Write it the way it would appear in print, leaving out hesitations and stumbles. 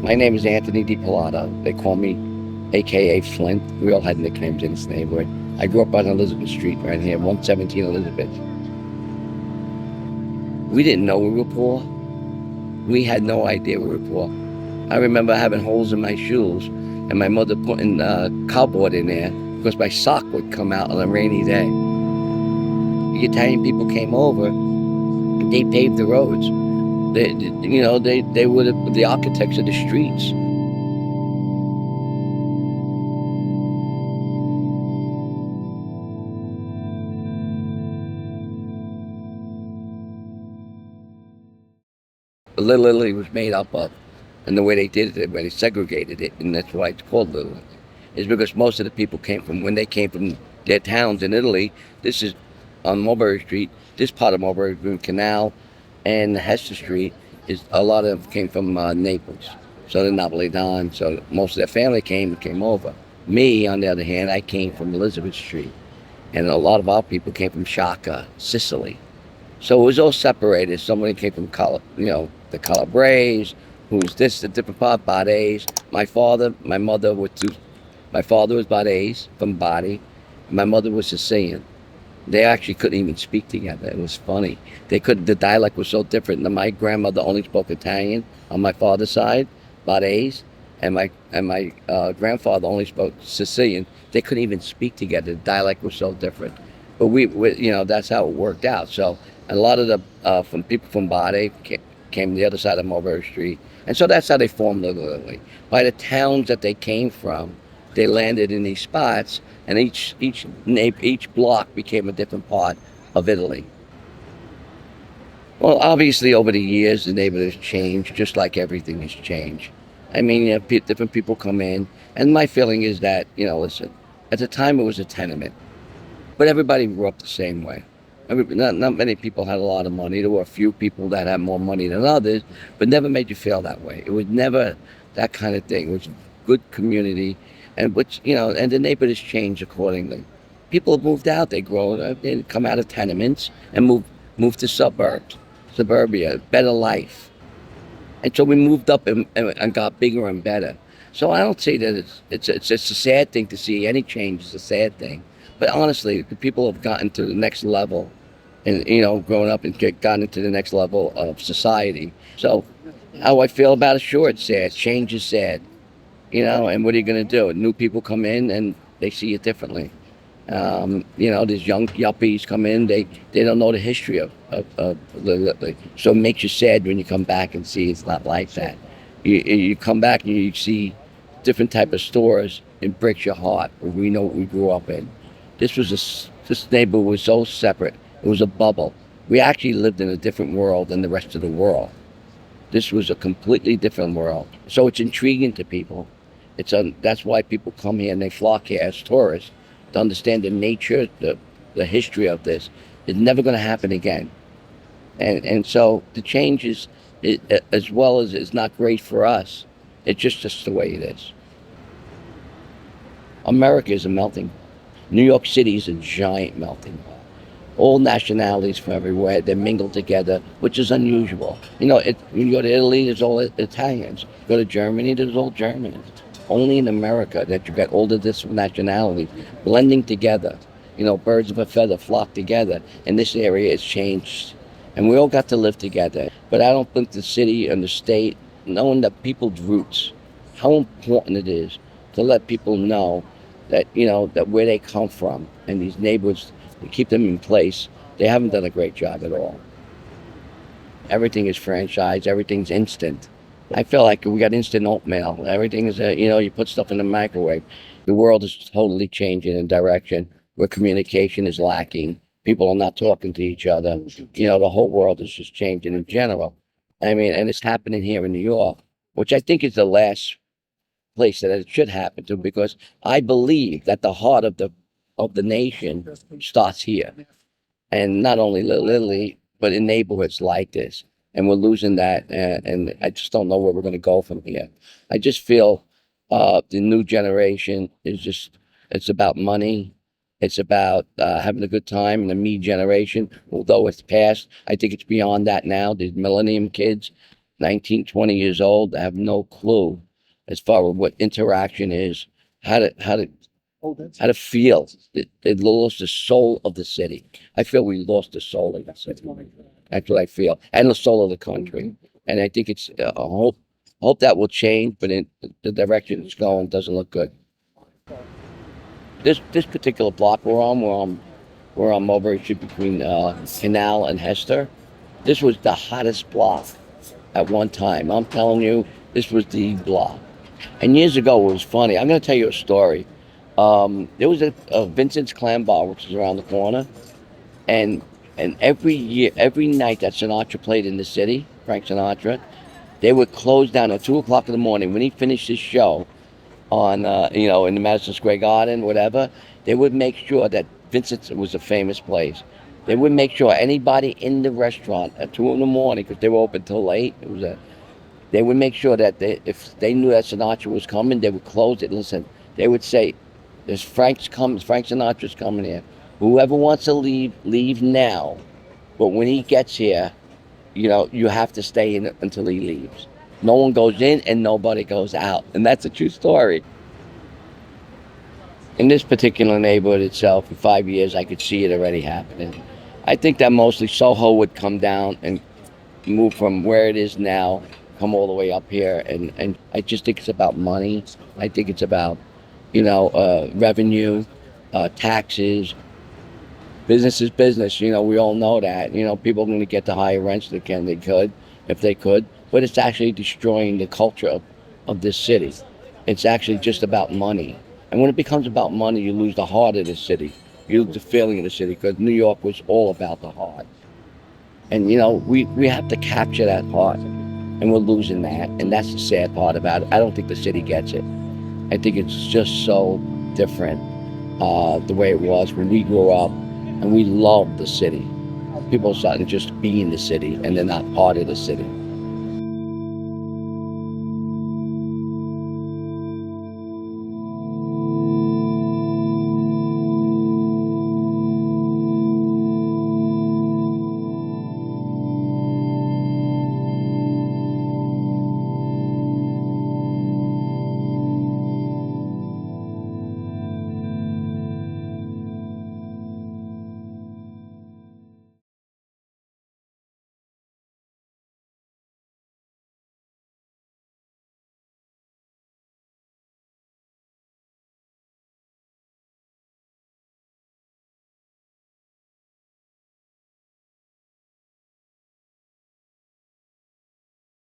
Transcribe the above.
My name is Anthony DiPilato. They call me AKA Flint. We all had nicknames in this neighborhood. I grew up on Elizabeth Street right here, 117 Elizabeth. We didn't know we were poor. We had no idea we were poor. I remember having holes in my shoes and my mother putting cardboard in there because my sock would come out on a rainy day. The Italian people came over, they paved the roads. They were the architects of the streets. Little Italy was made up of, and the way they did it, when they segregated it, and that's why it's called Little Italy, is because most of the people when they came from their towns in Italy. This is on Mulberry Street. This part of Mulberry Green Canal and Hester Street is a lot of them came from Naples, so the Napolitan. So most of their family came over. Me, on the other hand, I came from Elizabeth Street, and a lot of our people came from Sciacca, Sicily. So it was all separated. Somebody came from the Calabrese, who's this, the different part, Bades. My mother were two. My father was Bades from Bari. My mother was Sicilian. They actually couldn't even speak together. It was funny. The dialect was so different. My grandmother only spoke Italian on my father's side, Bades, and my grandfather only spoke Sicilian. They couldn't even speak together. The dialect was so different. But that's how it worked out. So a lot of the from people from Bade came to the other side of Mulberry Street, and so that's how they formed Little Italy. By the towns that they came from, they landed in these spots, and each block became a different part of Italy. Well, obviously, over the years, the neighborhood has changed, just like everything has changed. I mean, different people come in, and my feeling is that, listen, at the time it was a tenement, but everybody grew up the same way. Not many people had a lot of money. There were a few people that had more money than others, but never made you feel that way. It was never that kind of thing. It was a good community, and the neighborhood has changed accordingly. People have moved out. They come out of tenements and moved to suburbia, better life. And so we moved up and got bigger and better. So I don't say that it's a sad thing to see any change. Is a sad thing. But honestly, the people have gotten to the next level, and grown up and gotten into the next level of society. So, how I feel about it, sure, it's sad. Change is sad, And what are you going to do? New people come in and they see it differently. These young yuppies come in. They don't know the history of so it makes you sad when you come back and see it's not like that. You come back and you see different type of stores. It breaks your heart. We know what we grew up in. This neighborhood was so separate. It was a bubble. We actually lived in a different world than the rest of the world. This was a completely different world. So it's intriguing to people. That's why people come here and they flock here as tourists to understand the nature, the history of this. It's never going to happen again. And so the change as well as it's not great for us. It's just the way it is. America is a melting pot. New York City is a giant melting pot. All nationalities from everywhere, they mingle together, which is unusual. When you go to Italy, there's all Italians. You go to Germany, there's all Germans. Only in America that you got all of this nationalities blending together. Birds of a feather flock together. And this area has changed. And we all got to live together. But I don't think the city and the state, knowing the people's roots, how important it is to let people know that that where they come from and these neighborhoods, to keep them in place, they haven't done a great job at all. Everything is franchised. Everything's instant. I feel like we got instant oatmeal. Everything is you put stuff in the microwave. The world is totally changing in direction where communication is lacking. People are not talking to each other. The whole world is just changing in general. I mean, and it's happening here in New York, which I think is the last place that it should happen to, because I believe that the heart of the nation starts here, and not only Italy, but in neighborhoods like this. And we're losing that, and I just don't know where we're going to go from here. I just feel the new generation it's about money. It's about having a good time, and the me generation, although it's past, I think it's beyond that now. The millennium kids, 19, 20 years old, have no clue as far as what interaction is, how to how to how to feel. They lost the soul of the city. I feel we lost the soul of the city. That's what I feel, and the soul of the country. And I think it's hope that will change, but in the direction it's going doesn't look good. This particular block we're on Mulberry Street between Canal and Hester. This was the hottest block at one time. I'm telling you, this was the block. And years ago, it was funny. I'm going to tell you a story. There was a Vincent's Clam Bar, which is around the corner, and every year, every night that Sinatra played in the city, Frank Sinatra, they would close down at 2 o'clock in the morning when he finished his show on, in the Madison Square Garden, whatever. They would make sure that Vincent's was a famous place. They would make sure anybody in the restaurant at 2 in the morning, because they were open till late. They would make sure that if they knew that Sinatra was coming, they would close it. Listen, they would say, "There's Frank's coming. Frank Sinatra's coming here. Whoever wants to leave, leave now. But when he gets here, you have to stay in until he leaves. No one goes in and nobody goes out." And that's a true story. In this particular neighborhood itself, for 5 years, I could see it already happening. I think that mostly Soho would come down and move from where it is now, come all the way up here. And I just think it's about money. I think it's about, revenue, taxes. Business is business. We all know that. People are going to get the higher rents they could, if they could. But it's actually destroying the culture of this city. It's actually just about money. And when it becomes about money, you lose the heart of the city. You lose the feeling of the city, because New York was all about the heart. And, we have to capture that heart. And we're losing that. And that's the sad part about it. I don't think the city gets it. I think it's just so different the way it was when we grew up and we loved the city. People are starting to just be in the city and they're not part of the city.